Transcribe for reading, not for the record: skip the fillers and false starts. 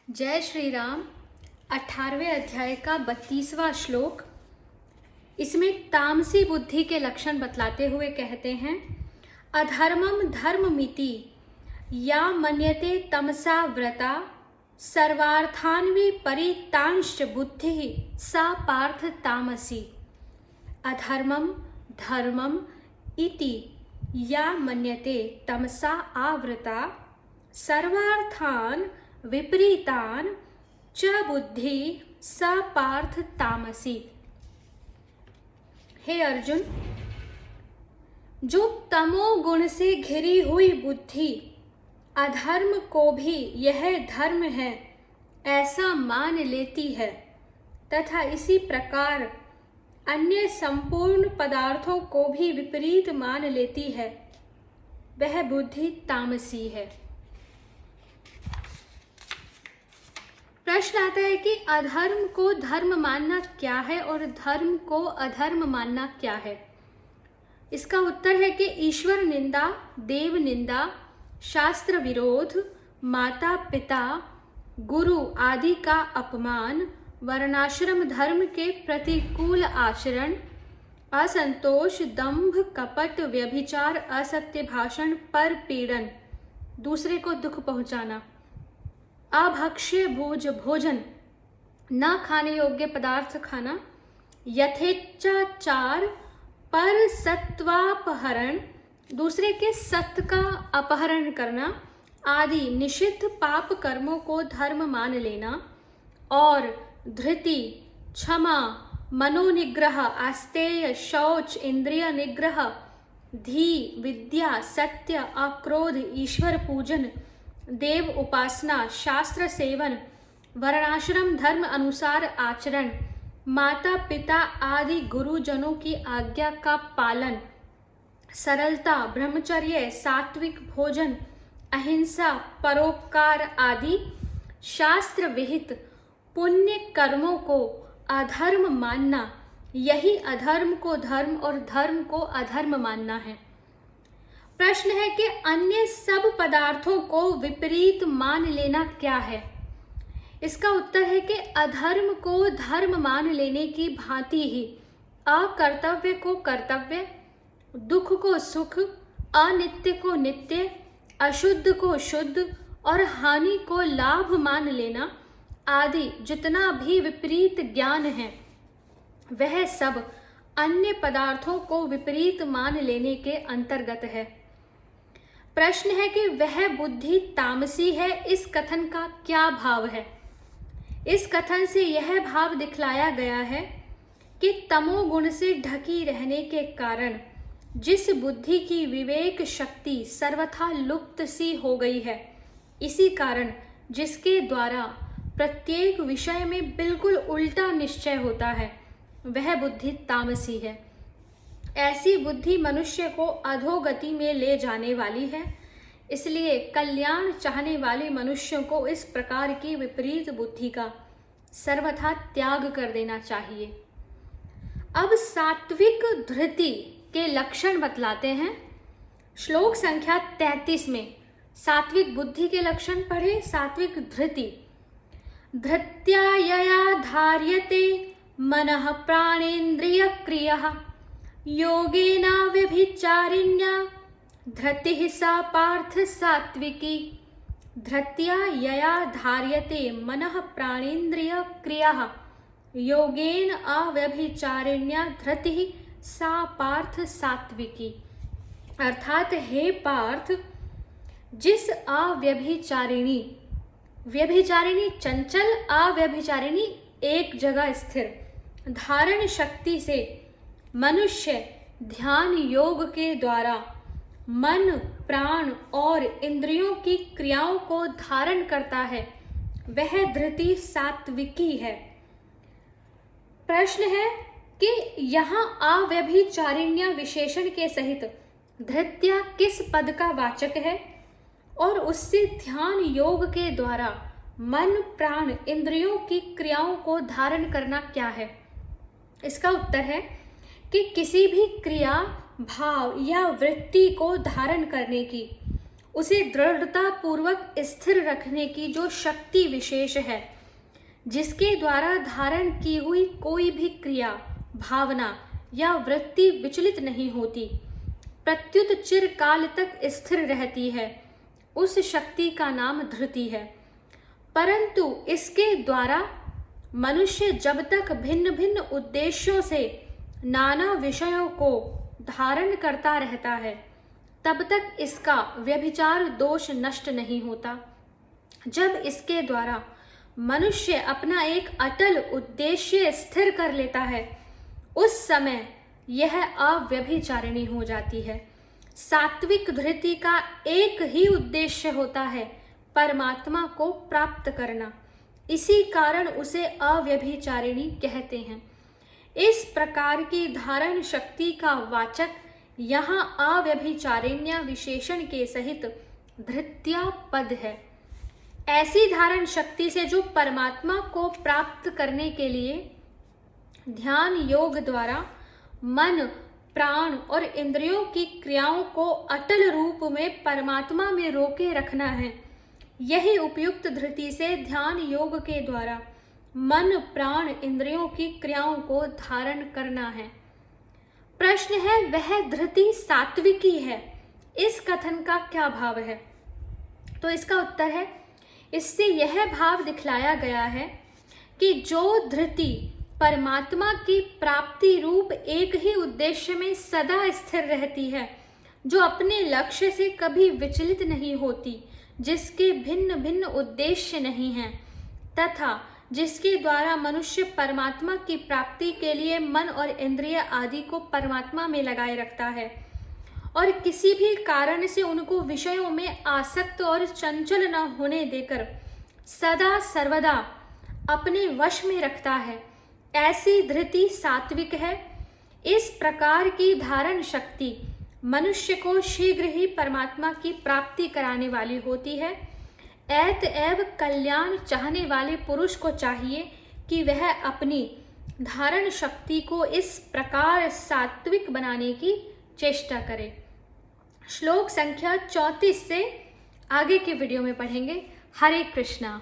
जय श्री राम। 18वें अध्याय का 32वां श्लोक। इसमें तामसी बुद्धि के लक्षण बतलाते हुए कहते हैं, अधर्मम धर्ममिति या मन्यते तमसा व्रता सर्वार्थान्वी परितांश्च बुद्धि सा पार्थ तामसी। अधर्मम धर्मम इति या मन्यते तमसा आवृता सर्वार्थान विपरीतान च बुद्धि स पार्थ तामसी। हे अर्जुन, जो तमोगुण से घिरी हुई बुद्धि अधर्म को भी यह धर्म है ऐसा मान लेती है तथा इसी प्रकार अन्य संपूर्ण पदार्थों को भी विपरीत मान लेती है, वह बुद्धि तामसी है। प्रश्न आता है कि अधर्म को धर्म मानना क्या है और धर्म को अधर्म मानना क्या है। इसका उत्तर है कि ईश्वर निंदा, देव निंदा, शास्त्र विरोध, माता पिता, गुरु आदि का अपमान, वर्णाश्रम धर्म के प्रतिकूल आचरण, असंतोष, दंभ, कपट, व्यभिचार, असत्य भाषण, पर पीड़न, दूसरे को दुख पहुंचाना, अभक्ष्य भोजन, न खाने योग्य पदार्थ खाना, यथेच्छाचार, पर सत्वापहरण, दूसरे के सत्य का अपहरण करना आदि निषिद्ध पाप कर्मों को धर्म मान लेना, और धृति, क्षमा, मनोनिग्रह, आस्तेय, शौच, इंद्रिय निग्रह, धी, विद्या, सत्य, अक्रोध, ईश्वर पूजन, देव उपासना, शास्त्र सेवन, वर्णाश्रम धर्म अनुसार आचरण, माता पिता आदि गुरुजनों की आज्ञा का पालन, सरलता, ब्रह्मचर्य, सात्विक भोजन, अहिंसा, परोपकार आदि शास्त्र विहित पुण्य कर्मों को अधर्म मानना, यही अधर्म को धर्म और धर्म को अधर्म मानना है। प्रश्न है कि अन्य सब पदार्थों को विपरीत मान लेना क्या है। इसका उत्तर है कि अधर्म को धर्म मान लेने की भांति ही अकर्तव्य को कर्तव्य, दुख को सुख, अनित्य को नित्य, अशुद्ध को शुद्ध और हानि को लाभ मान लेना आदि जितना भी विपरीत ज्ञान है, वह सब अन्य पदार्थों को विपरीत मान लेने के अंतर्गत है। प्रश्न है कि वह बुद्धि तामसी है, इस कथन का क्या भाव है। इस कथन से यह भाव दिखलाया गया है कि तमोगुण से ढकी रहने के कारण जिस बुद्धि की विवेक शक्ति सर्वथा लुप्त सी हो गई है, इसी कारण जिसके द्वारा प्रत्येक विषय में बिल्कुल उल्टा निश्चय होता है, वह बुद्धि तामसी है। ऐसी बुद्धि मनुष्य को अधोगति में ले जाने वाली है। इसलिए कल्याण चाहने वाले मनुष्यों को इस प्रकार की विपरीत बुद्धि का सर्वथा त्याग कर देना चाहिए। अब सात्विक धृति के लक्षण बतलाते हैं। श्लोक संख्या 33 में सात्विक बुद्धि के लक्षण पढ़े। सात्विक धृति, धृत्या यया धार्यते मनः प्राणेन्द्रिय क्रियः योगेन व्यभिचारिण्या धृतिः सा पार्थ सात्विकी। धृत्या यया धार्यते मनः प्राणेन्द्रिय क्रियः योगेन अव्यभिचारिण्या धृतिः सा पार्थ सात्विकी। अर्थात हे पार्थ, जिस अव्यभिचारिणी, व्यभिचारिणी चंचल, अव्यभिचारिणी एक जगह स्थिर, धारण शक्ति से मनुष्य ध्यान योग के द्वारा मन, प्राण और इंद्रियों की क्रियाओं को धारण करता है, वह धृति सात्विकी है। प्रश्न है कि यहाँ अव्यभिचारिण्य विशेषण के सहित धृत्या किस पद का वाचक है और उससे ध्यान योग के द्वारा मन, प्राण, इंद्रियों की क्रियाओं को धारण करना क्या है। इसका उत्तर है कि किसी भी क्रिया, भाव या वृत्ति को धारण करने की, उसे दृढ़ता पूर्वक स्थिर रखने की जो शक्ति विशेष है, जिसके द्वारा धारण की हुई कोई भी क्रिया, भावना या वृत्ति विचलित नहीं होती, प्रत्युत चिरकाल तक स्थिर रहती है, उस शक्ति का नाम धृति है। परंतु इसके द्वारा मनुष्य जब तक भिन्न भिन्न उद्देश्यों से नाना विषयों को धारण करता रहता है, तब तक इसका व्यभिचार दोष नष्ट नहीं होता। जब इसके द्वारा मनुष्य अपना एक अटल उद्देश्य स्थिर कर लेता है, उस समय यह अव्यभिचारिणी हो जाती है। सात्विक धृति का एक ही उद्देश्य होता है, परमात्मा को प्राप्त करना। इसी कारण उसे अव्यभिचारिणी कहते हैं। इस प्रकार की धारण शक्ति का वाचक यहाँ अव्यभिचारिण्य विशेषण के सहित धृत्या पद है। ऐसी धारण शक्ति से जो परमात्मा को प्राप्त करने के लिए ध्यान योग द्वारा मन, प्राण और इंद्रियों की क्रियाओं को अटल रूप में परमात्मा में रोके रखना है, यही उपयुक्त धृति से ध्यान योग के द्वारा मन, प्राण, इंद्रियों की क्रियाओं को धारण करना है। प्रश्न है, वह धृति सात्विकी है, इस कथन का क्या भाव है? तो इसका उत्तर है, इससे यह भाव दिखलाया गया है कि जो धृति परमात्मा की प्राप्ति रूप एक ही उद्देश्य में सदा स्थिर रहती है, जो अपने लक्ष्य से कभी विचलित नहीं होती, जिसके भिन्न भिन्न उद्देश्य नहीं हैं, तथा जिसके द्वारा मनुष्य परमात्मा की प्राप्ति के लिए मन और इंद्रिय आदि को परमात्मा में लगाए रखता है और किसी भी कारण से उनको विषयों में आसक्त और चंचल न होने देकर सदा सर्वदा अपने वश में रखता है, ऐसी धृति सात्विक है। इस प्रकार की धारण शक्ति मनुष्य को शीघ्र ही परमात्मा की प्राप्ति कराने वाली होती है। अतएव कल्याण चाहने वाले पुरुष को चाहिए कि वह अपनी धारण शक्ति को इस प्रकार सात्विक बनाने की चेष्टा करे। श्लोक संख्या 34 से आगे के वीडियो में पढ़ेंगे। हरे कृष्णा।